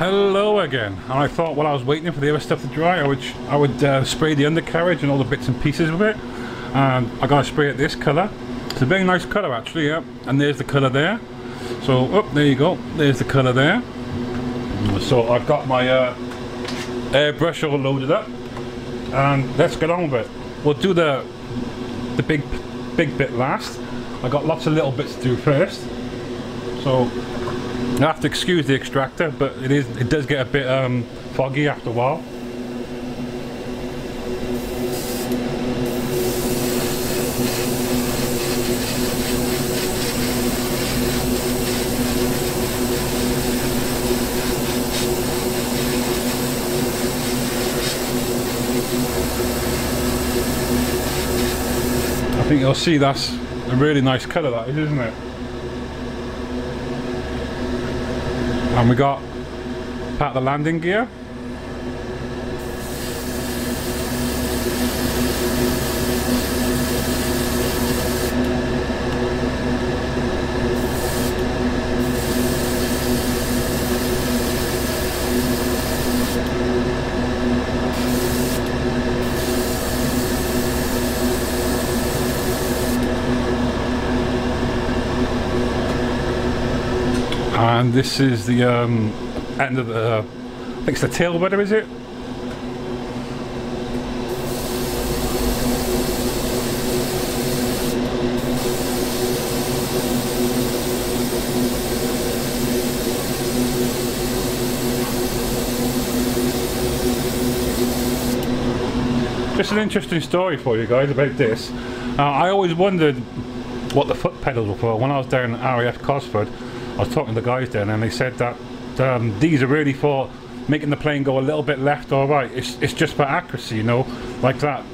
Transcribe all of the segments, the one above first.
Hello again, and I thought while I was waiting for the other stuff to dry I would spray the undercarriage and all the bits and pieces of it, and I gotta spray it this colour. It's a very nice colour actually, yeah. And there's the colour there. So there you go, there's the colour there. So I've got my airbrush all loaded up, and let's get on with it. We'll do the big bit last. I got lots of little bits to do first, so you have to excuse the extractor, but it does get a bit foggy after a while. I think you'll see that's a really nice colour, that is, isn't it? And we got part of the landing gear. And this is the end of the, I think it's the tail rudder, is it? Just an interesting story for you guys about this. I always wondered what the foot pedals were for. When I was down at RAF Cosford, I was talking to the guys down and they said that these are really for making the plane go a little bit left or right. It's just for accuracy, you know, like that.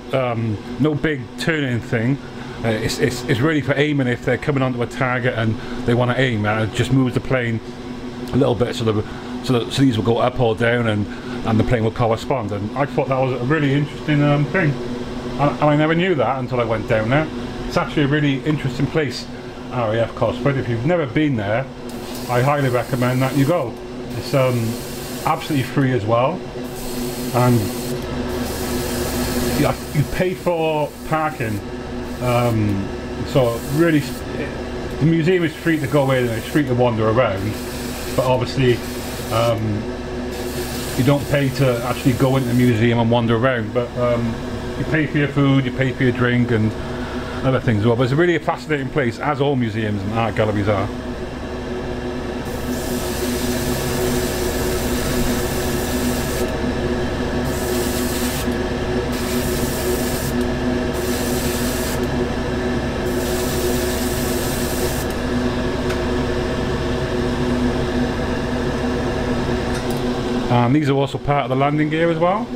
No big turning thing. It's really for aiming. If they're coming onto a target and they want to aim, it just moves the plane a little bit so these will go up or down and the plane will correspond. And I thought that was a really interesting thing. And I never knew that until I went down there. It's actually a really interesting place, RAF Cosford. If you've never been there, I highly recommend that you go. It's absolutely free as well, and you pay for parking. So really, the museum is free to go in and it's free to wander around, but obviously you don't pay to actually go into the museum and wander around, but you pay for your food, you pay for your drink and other things as well. But it's really a fascinating place, as all museums and art galleries are. And these are also part of the landing gear as well.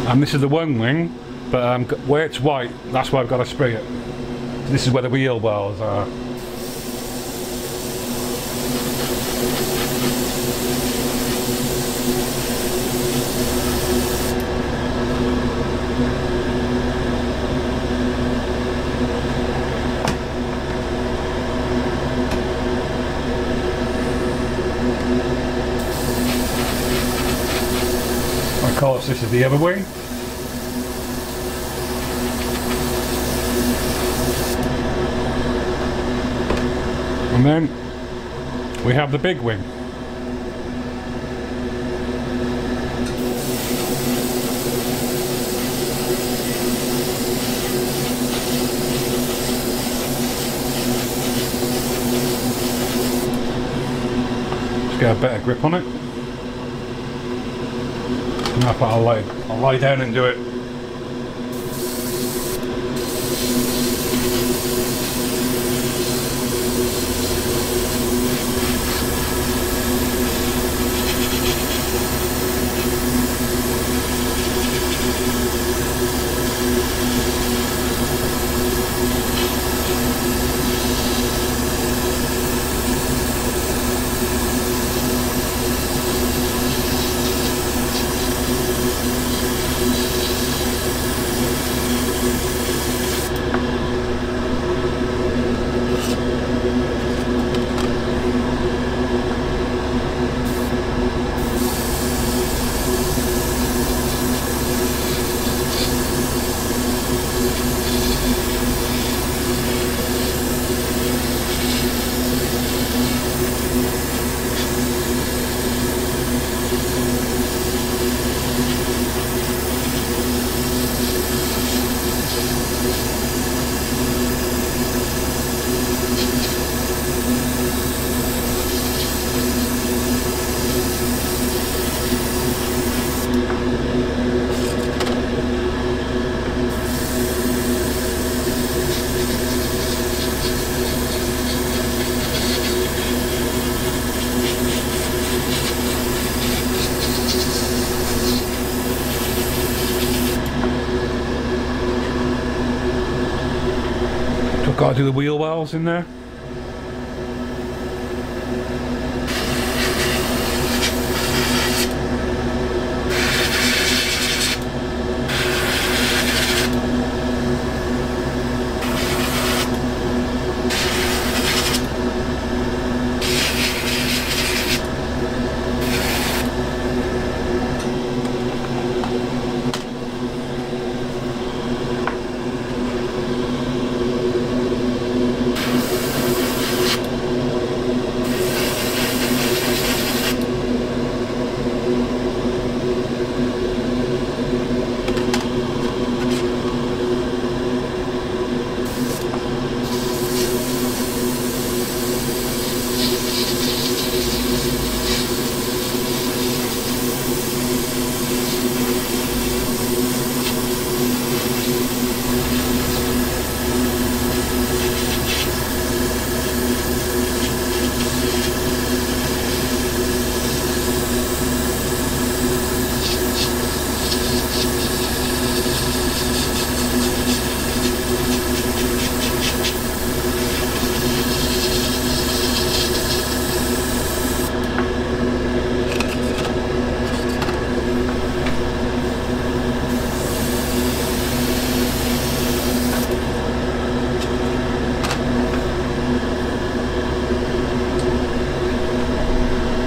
And this is the one wing, but where it's white, that's where I've got to spray it. This is where the wheel wells are. Of course, this is the other wing. And then we have the big wing. Just get a better grip on it. And I thought I'll lie down and do it. I've got to do the wheel wells in there.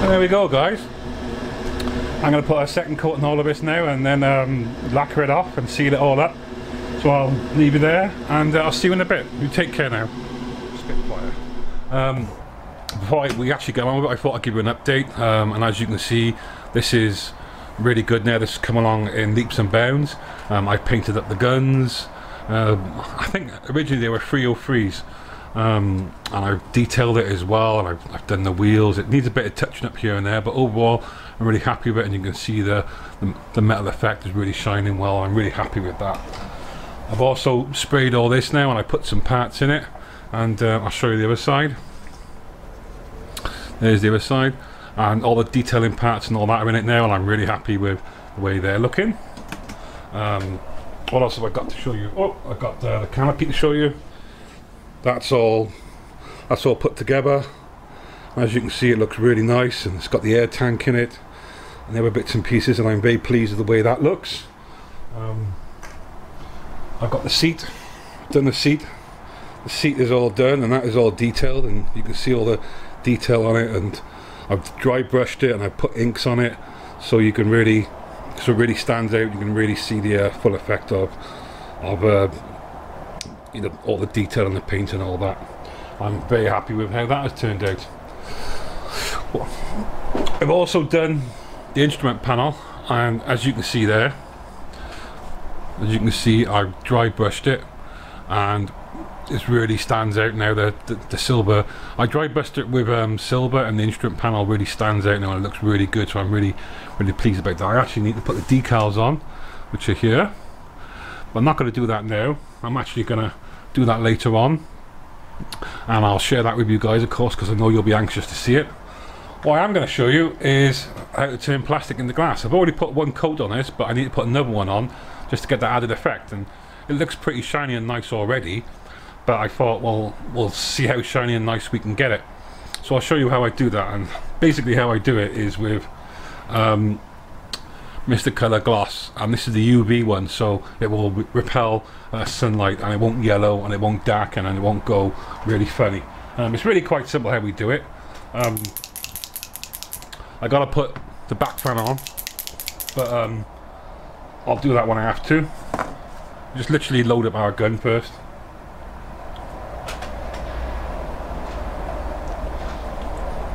There we go, guys. I'm going to put a second coat on all of this now and then lacquer it off and seal it all up. So I'll leave you there and I'll see you in a bit. You take care now. Spitfire. Before we actually get on with it, I thought I'd give you an update. And as you can see, this is really good now. This has come along in leaps and bounds. I painted up the guns. I think originally they were 303s. And I've detailed it as well, and I've done the wheels. It needs a bit of touching up here and there, but overall I'm really happy with it, and you can see the metal effect is really shining well. I'm really happy with that. I've also sprayed all this now and I put some parts in it, and I'll show you the other side. There's the other side, and all the detailing parts and all that are in it now, and I'm really happy with the way they're looking. What else have I got to show you? Oh, I've got the canopy to show you. That's all put together. As you can see, it looks really nice, and it's got the air tank in it and the other bits and pieces, and I'm very pleased with the way that looks. I've got the seat, done the seat. The seat is all done and that is all detailed, and you can see all the detail on it, and I've dry brushed it and I've put inks on it so you can really, so it really stands out. You can really see the full effect of you know, all the detail on the paint and all that. I'm very happy with how that has turned out. Well, I've also done the instrument panel, and as you can see there, as you can see, I've dry brushed it and it really stands out now. The silver, I dry brushed it with silver, and the instrument panel really stands out now and it looks really good, so I'm really pleased about that. I actually need to put the decals on, which are here, but I'm not going to do that now. I'm actually going to do that later on, and I'll share that with you guys, of course, because I know you'll be anxious to see it. What I am going to show you is how to turn plastic into glass. I've already put one coat on this, but I need to put another one on just to get that added effect, and it looks pretty shiny and nice already, but I thought, well, we'll see how shiny and nice we can get it. So I'll show you how I do that, and basically how I do it is with Mr. Colour Gloss, and this is the UV one, so it will repel sunlight, and it won't yellow and it won't darken and it won't go really funny. It's really quite simple how we do it. I gotta put the back fan on, but I'll do that when I have to. Just literally load up our gun first.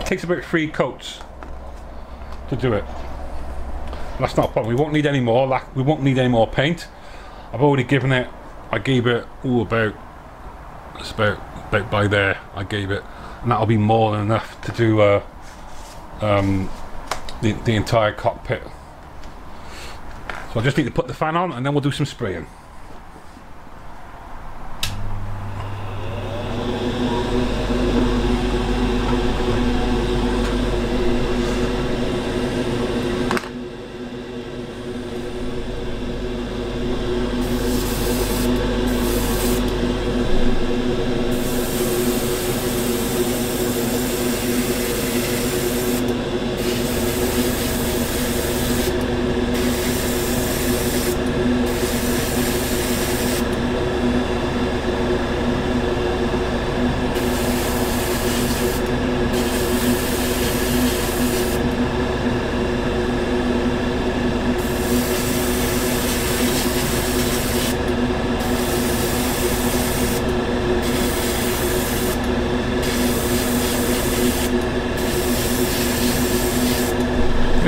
It takes about 3 coats to do it. That's not a problem. We won't need any more. We won't need any more paint. I've already given it. I gave it about by there. I gave it, and that'll be more than enough to do the entire cockpit. So I just need to put the fan on, and then we'll do some spraying.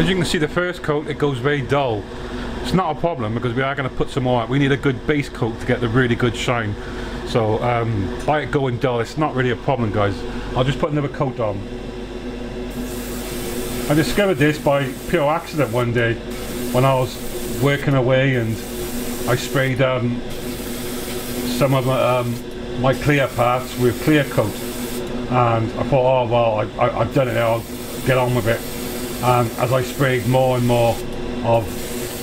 As you can see, the first coat, it goes very dull. It's not a problem because we are going to put some more out. We need a good base coat to get the really good shine. So by it going dull, it's not really a problem, guys. I'll just put another coat on. I discovered this by pure accident one day when I was working away, and I sprayed some of my clear parts with clear coat, and I thought, oh well, I've done it now, I'll get on with it. And as I sprayed more and more of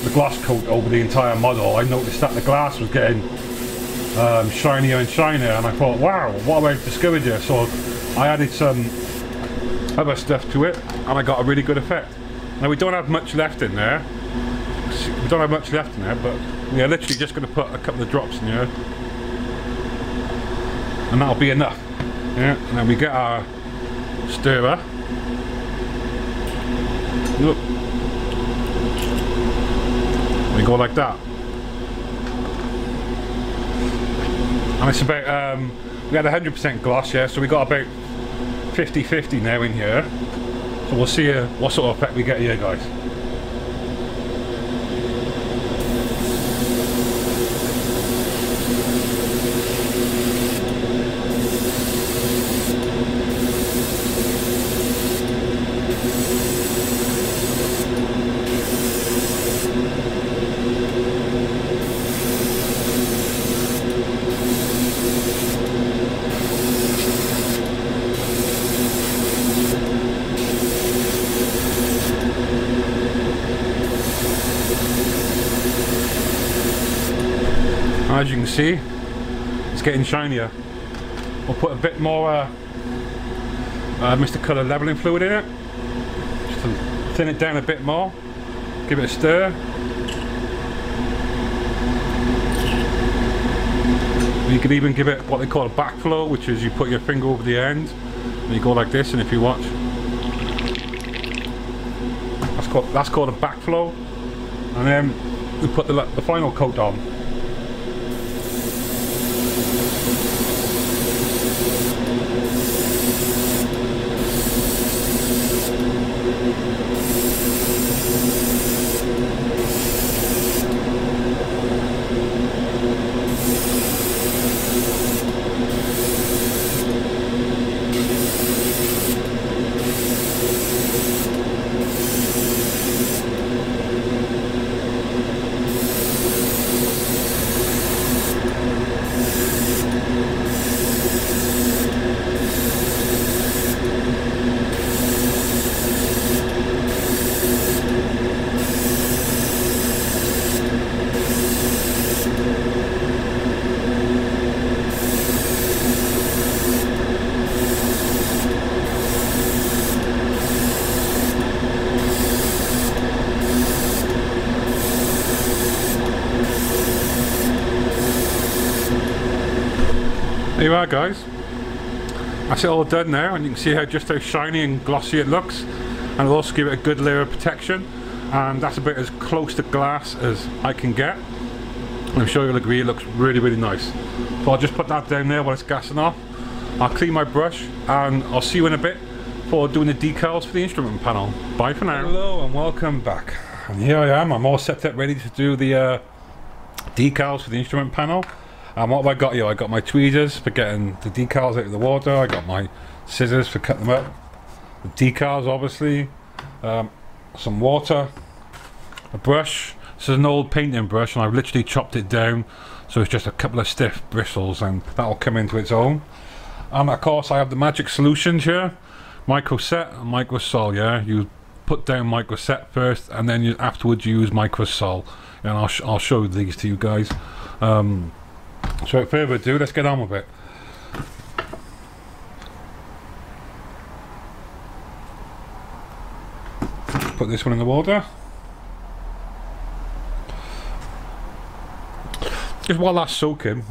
the gloss coat over the entire model, I noticed that the glass was getting shinier and shinier, and I thought, wow, what have I discovered here? So I added some other stuff to it, and I got a really good effect. Now we don't have much left in there. We don't have much left in there, but we are literally just going to put a couple of drops in here, and that'll be enough. Yeah, and then we get our stirrer. Look. We go like that. And it's about, we had 100% gloss, yeah, so we got about 50-50 now in here. So we'll see what sort of effect we get here, guys. As you can see, it's getting shinier. We'll put a bit more Mr. Colour leveling fluid in it, just to thin it down a bit more, give it a stir. You can even give it what they call a backflow, which is you put your finger over the end and you go like this, and if you watch, that's called a backflow. And then we put the final coat on. There you are, guys. That's it all done now, and you can see just how shiny and glossy it looks, and it'll also give it a good layer of protection, and that's about as close to glass as I can get. I'm sure you'll agree it looks really, really nice. So I'll just put that down there while it's gassing off. I'll clean my brush, and I'll see you in a bit for doing the decals for the instrument panel. Bye for now. Hello and welcome back. And here I am, I'm all set up ready to do the decals for the instrument panel. And what have I got here? I got my tweezers for getting the decals out of the water. I got my scissors for cutting them up. The decals, obviously. Some water. A brush. This is an old painting brush, and I've literally chopped it down, so it's just a couple of stiff bristles, and that'll come into its own. And of course, I have the magic solutions here: microset and microsol. Yeah, you put down microset first, and then afterwards you use microsol. And I'll show these to you guys. So without further ado, let's get on with it. Put this one in the water. Just while that's soaking,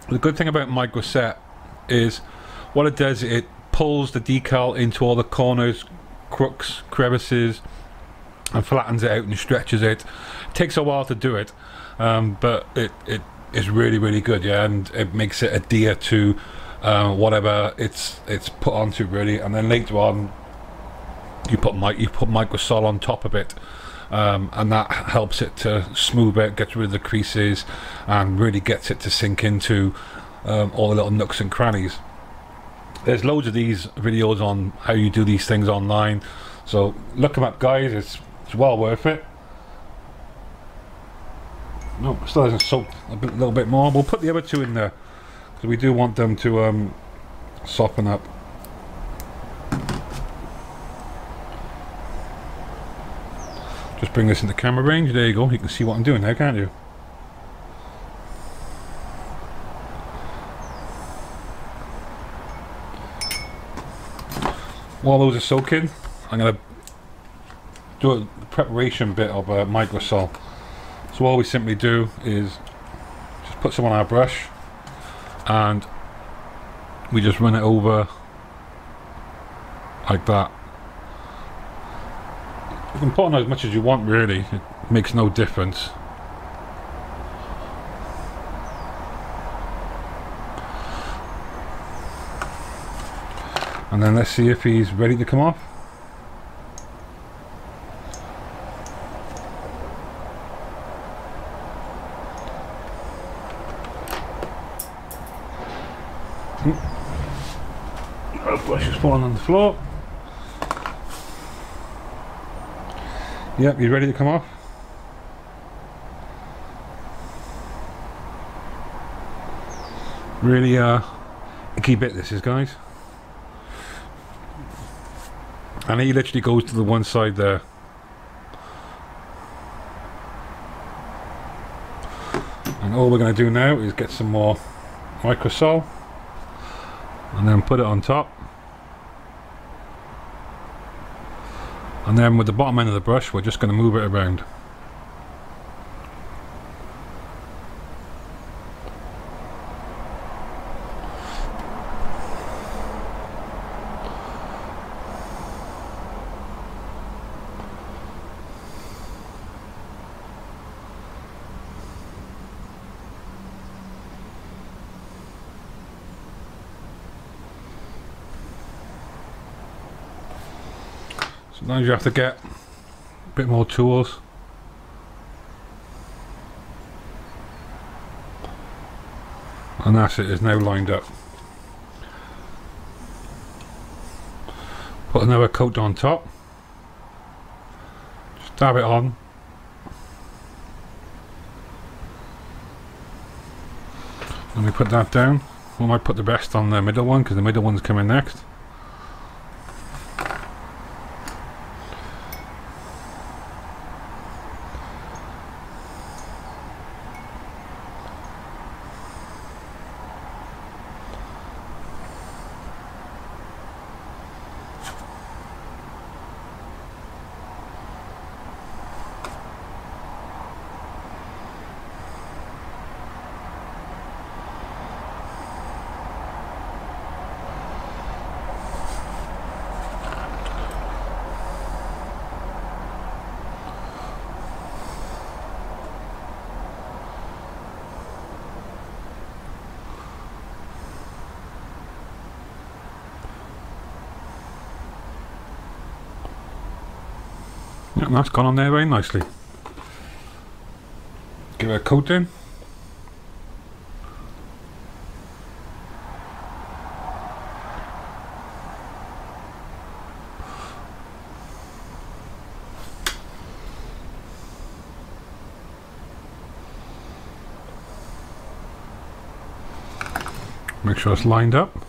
the good thing about microset is what it does, it pulls the decal into all the corners, crooks, crevices, and flattens it out and stretches it. It takes a while to do it, but it is really, really good, yeah, and it makes it adhere to whatever it's put onto, really. And then later on, you put microsol on top of it, and that helps it to smooth it, gets rid of the creases, and really gets it to sink into all the little nooks and crannies. There's loads of these videos on how you do these things online, so look them up, guys. It's well worth it. No, it still hasn't soaked a little bit more. We'll put the other two in there because we do want them to soften up. Just bring this into camera range. There you go. You can see what I'm doing there, can't you? While those are soaking, I'm going to do a preparation bit of microsol. So all we simply do is just put some on our brush and we just run it over like that. You can put on as much as you want, really, it makes no difference. And then let's see if he's ready to come off. Oh, brush is falling on the floor. Yep, he's ready to come off. Really icky bit this is, guys. And he literally goes to the one side there. And all we're going to do now is get some more microsol and then put it on top. And then with the bottom end of the brush, we're just going to move it around. Sometimes you have to get a bit more tools. And that's it, it's now lined up. Put another coat on top. Just dab it on. And we put that down. We might put the rest on the middle one because the middle one's coming next. Yep, that's gone on there very nicely. Give it a coat in. Make sure it's lined up.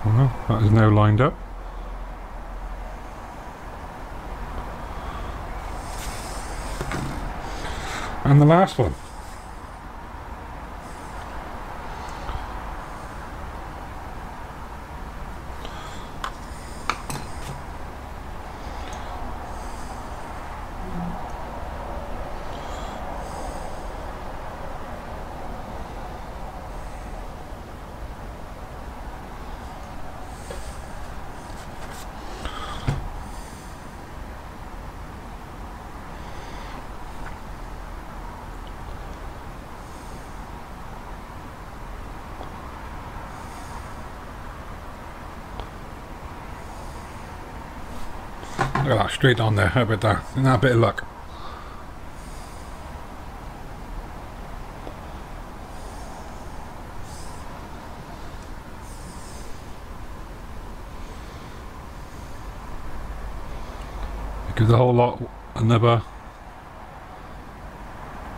Well, that is now lined up. And the last one. Look at that, straight on there. How about that? Isn't that a bit of luck? Give the whole lot another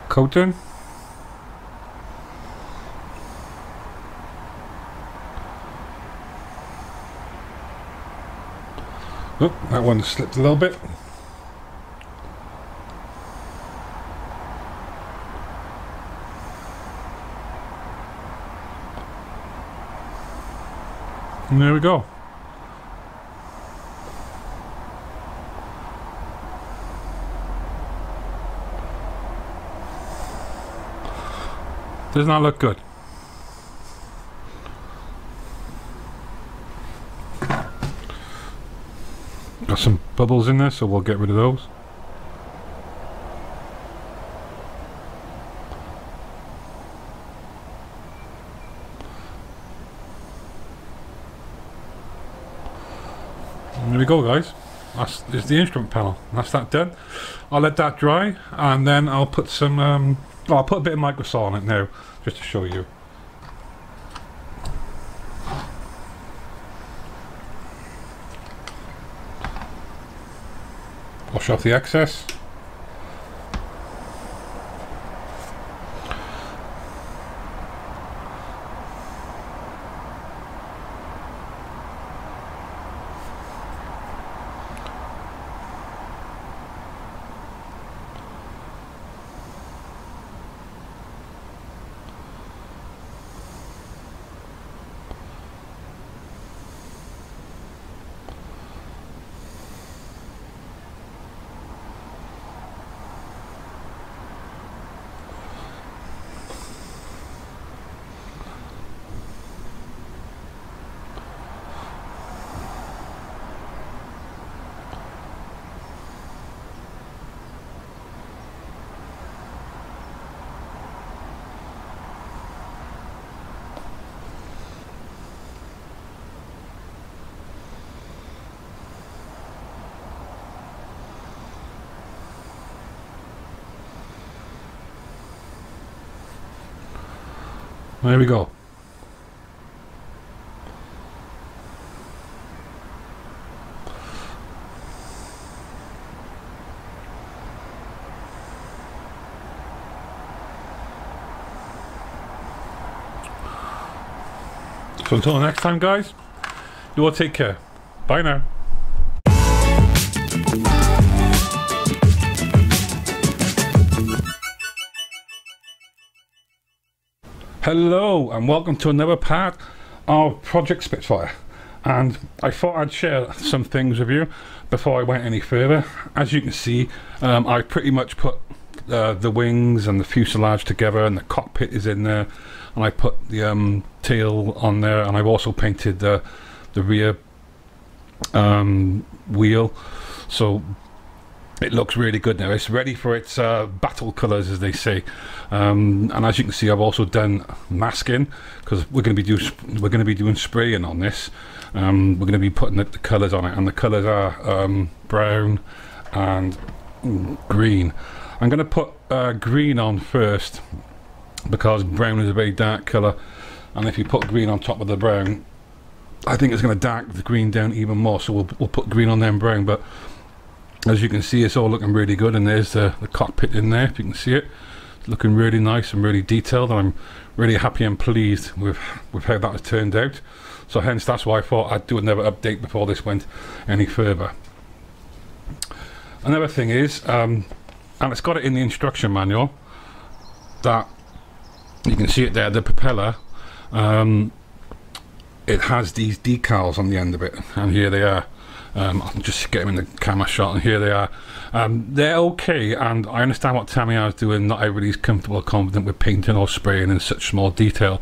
coating. Oh, that one slipped a little bit. And there we go. Does not look good. Got some bubbles in there, so we'll get rid of those. And there we go, guys. There's the instrument panel. That's that done. I'll let that dry, and then I'll put some I'll put a bit of microsol on it now, just to show you. Wash off the excess. There we go. So until next time, guys, you all take care. Bye now. Hello and welcome to another part of Project Spitfire, and I thought I'd share some things with you before I went any further. As you can see, I pretty much put the wings and the fuselage together, and the cockpit is in there, and I put the tail on there, and I've also painted the rear wheel, so it looks really good now. It's ready for its battle colours, as they say. And as you can see, I've also done masking, because we're going to be doing spraying on this. We're going to be putting the colours on it, and the colours are brown and green. I'm going to put green on first, because brown is a very dark colour, and if you put green on top of the brown, I think it's going to darken the green down even more. So we'll put green on then brown. But as you can see, it's all looking really good, and there's the cockpit in there, if you can see it. It's looking really nice and really detailed, and I'm really happy and pleased with how that has turned out. So hence, that's why I thought I'd do another update before this went any further. Another thing is, and it's got it in the instruction manual, that you can see it there, the propeller, it has these decals on the end of it, and here they are. I'll just get them in the camera shot, and here they are. They're okay, and I understand what Tamiya's doing. Not everybody's comfortable or confident with painting or spraying in such small detail,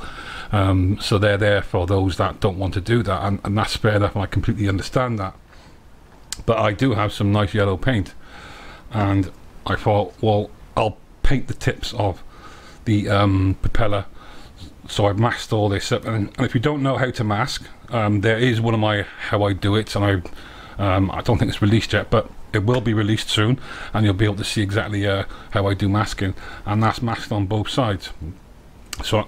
so they're there for those that don't want to do that, and that's fair enough, and I completely understand that. But I do have some nice yellow paint, and I thought, well, I'll paint the tips of the propeller. So I've masked all this up, and if you don't know how to mask, there is one of my how I do it, and I don't think it's released yet, but it will be released soon, and you'll be able to see exactly how I do masking, and that's masked on both sides. So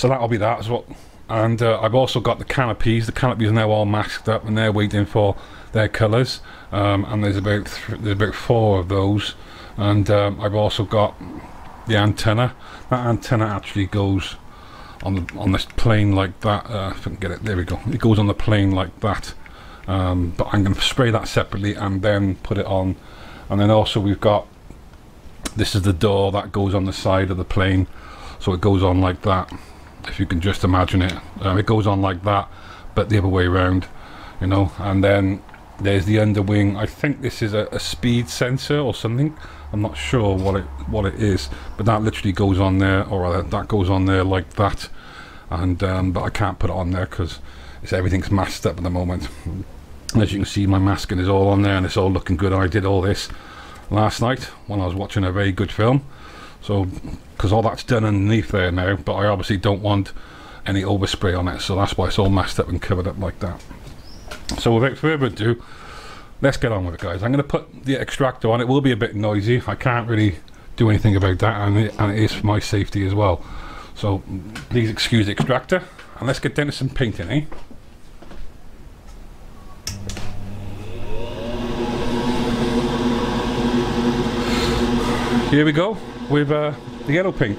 that'll be that as well. And I've also got the canopies. The canopies are now all masked up, and they're waiting for their colours. And there's about 4 of those. And I've also got the antenna. That antenna actually goes on this plane like that. If I can get it, there we go. It goes on the plane like that. But I'm going to spray that separately and then put it on. And then also we've got, this is the door that goes on the side of the plane, so it goes on like that. If you can just imagine it, it goes on like that, but the other way around, you know. And then there's the underwing. I think this is a speed sensor or something. I'm not sure what it is, but that literally goes on there, or that goes on there like that. And but I can't put it on there because everything's masked up at the moment. As you can see, my masking is all on there, and it's all looking good. I did all this last night when I was watching a very good film. So, because all that's done underneath there now, but I obviously don't want any overspray on it, so that's why it's all masked up and covered up like that. So without further ado, let's get on with it, guys. I'm going to put the extractor on. It will be a bit noisy. I can't really do anything about that, and it is for my safety as well. So please excuse the extractor, and let's get down to some painting, eh? Here we go with the yellow paint.